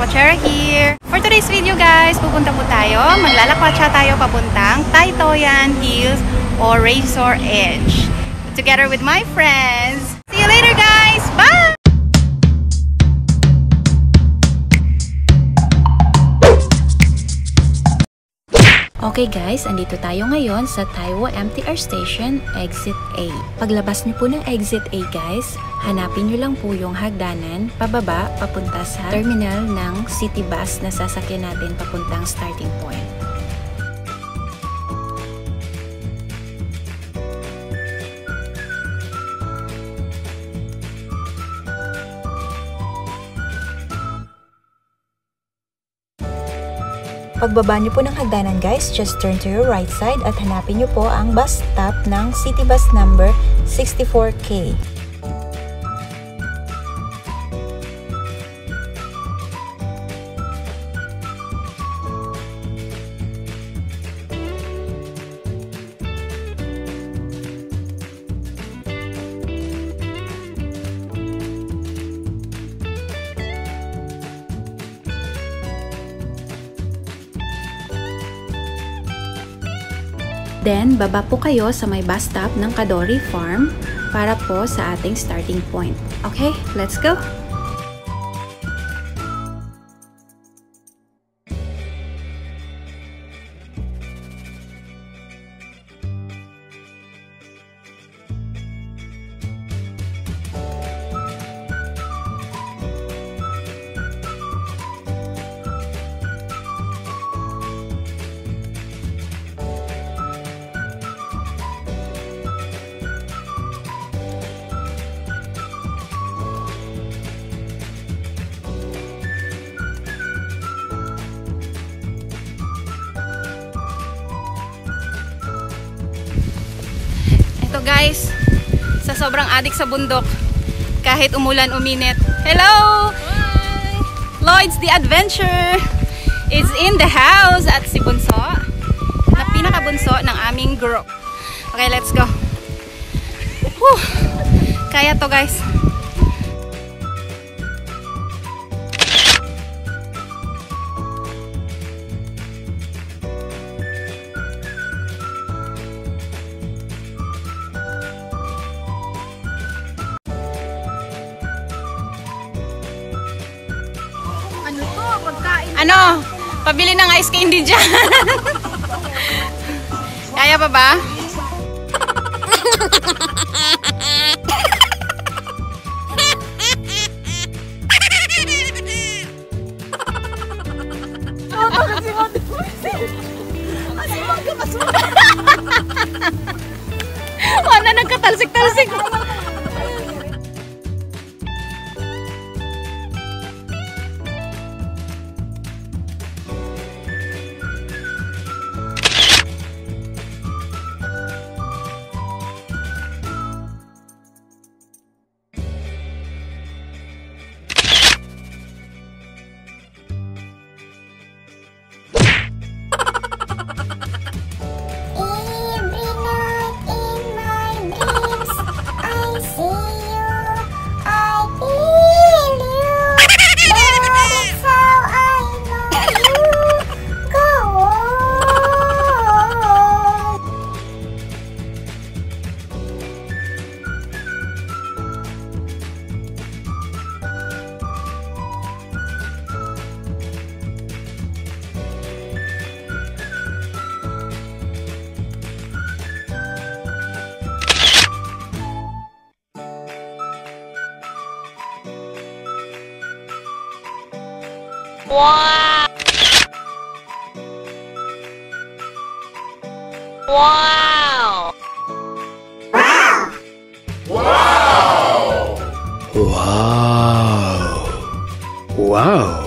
Lakwachera here. For today's video guys, pupunta po tayo. Maglalakwatsa tayo papuntang Taytoyan Hills or Razor Edge. Together with my friends. See you later guys! Bye! Okay guys, andito tayo ngayon sa Taiwo MTR Station, Exit A. Paglabas niyo po ng Exit A guys, hanapin niyo lang po yung hagdanan, pababa, papunta sa terminal ng city bus na sasakyan natin papuntang starting point. Pagbaba niyo po ng hagdanan guys, just turn to your right side at hanapin niyo po ang bus stop ng city bus number 64K. Then, baba po kayo sa may bus stop ng Kadori Farm para po sa ating starting point. Okay, let's go! Ito guys, sa sobrang adik sa bundok, kahit umulan uminit. Hello! Hi! Lloyd's the Adventure is in the house at si Bunso, na pinakabunso ng aming group. Okay, let's go. Whew! Kaya to guys. Ano? Pabili ng ice candy dyan. Kaya pa ba? Wala, nagkatalsik-talsik. Wow! Wow! Wow! Wow! Wow!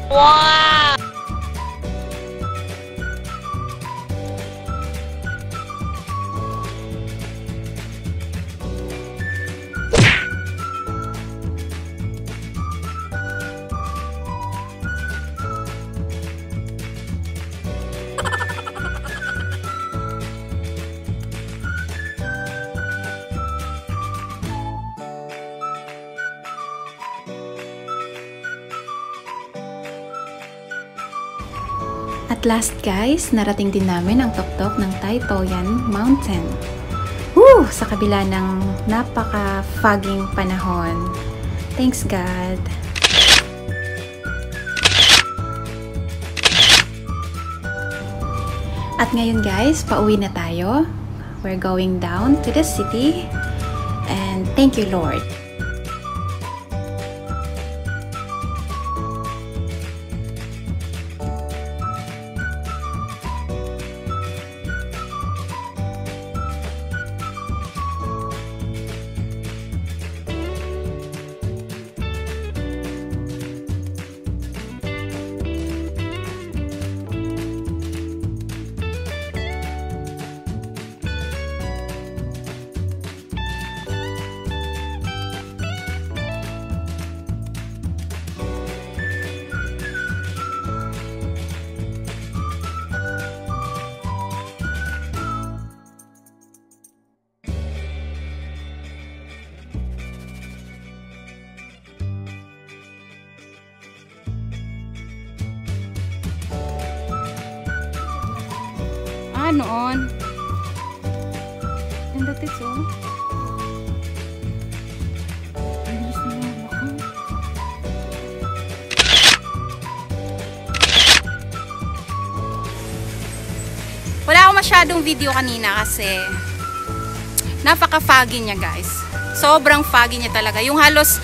Wow! At last guys, narating din namin ang tuktok ng Tai Toyan Mountain. Woo! Sa kabila ng napaka-fogging panahon. Thanks God! At ngayon guys, pauwi na tayo. We're going down to the city. And thank you Lord. Noon. Ang datit so. Wala akong masyadong video kanina kasi napaka-foggy niya guys. Sobrang foggy niya talaga. Yung halos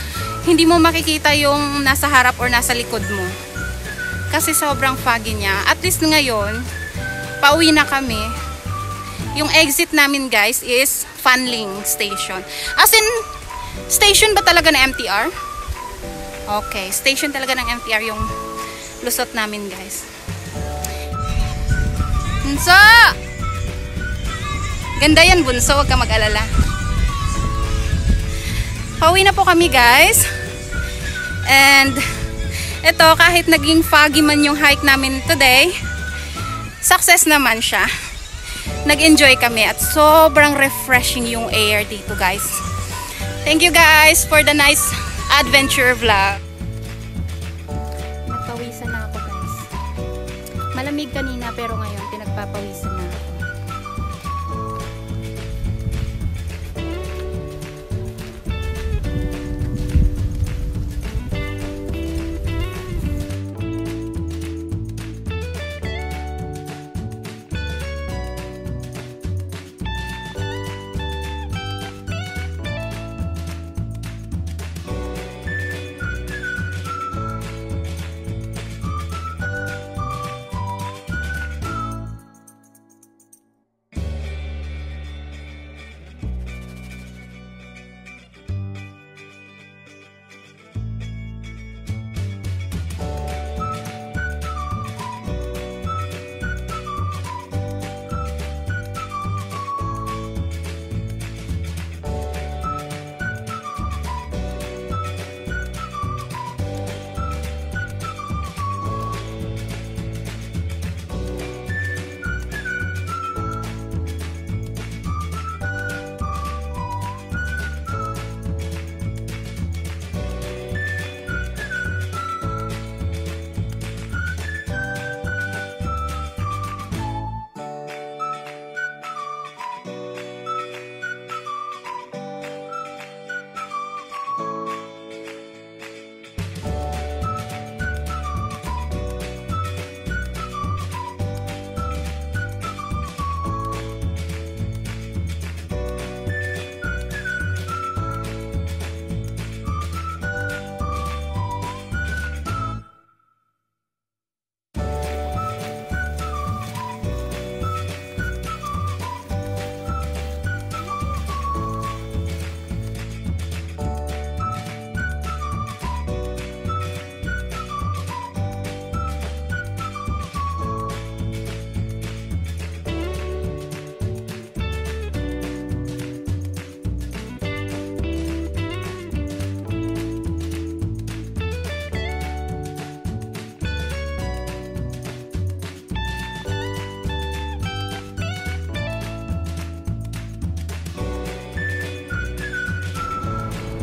hindi mo makikita yung nasa harap or nasa likod mo. Kasi sobrang foggy niya. At least ngayon, pauwi na kami. Yung exit namin guys is Fanling Station. As in, station ba talaga na MTR? Okay, station talaga ng MTR yung lusot namin guys. Bunso! Ganda yan Bunso, huwag ka mag-alala. Pauwi na po kami guys. And ito, kahit naging foggy man yung hike namin today, success naman siya. Nag-enjoy kami at sobrang refreshing yung air dito guys. Thank you guys for the nice adventure vlog. Nagpawisan na ako guys. Malamig kanina pero ngayon pinagpapawisan na ako.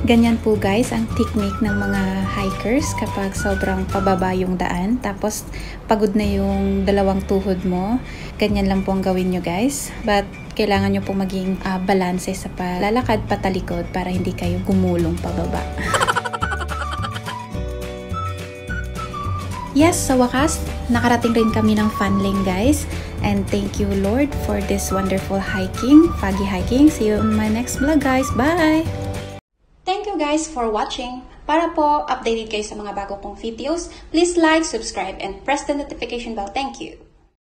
Ganyan po guys ang technique ng mga hikers kapag sobrang pababa yung daan. Tapos pagod na yung dalawang tuhod mo. Ganyan lang po ang gawin nyo guys. But kailangan nyo po maging balanse sa palalakad patalikod para hindi kayo gumulong pababa. Yes, sa wakas, nakarating rin kami ng Fun Lane guys. And thank you Lord for this wonderful hiking, foggy hiking. See you on my next vlog guys. Bye! Thank you guys for watching. Para po updated kayo sa mga bago kong videos, please like, subscribe, and press the notification bell. Thank you.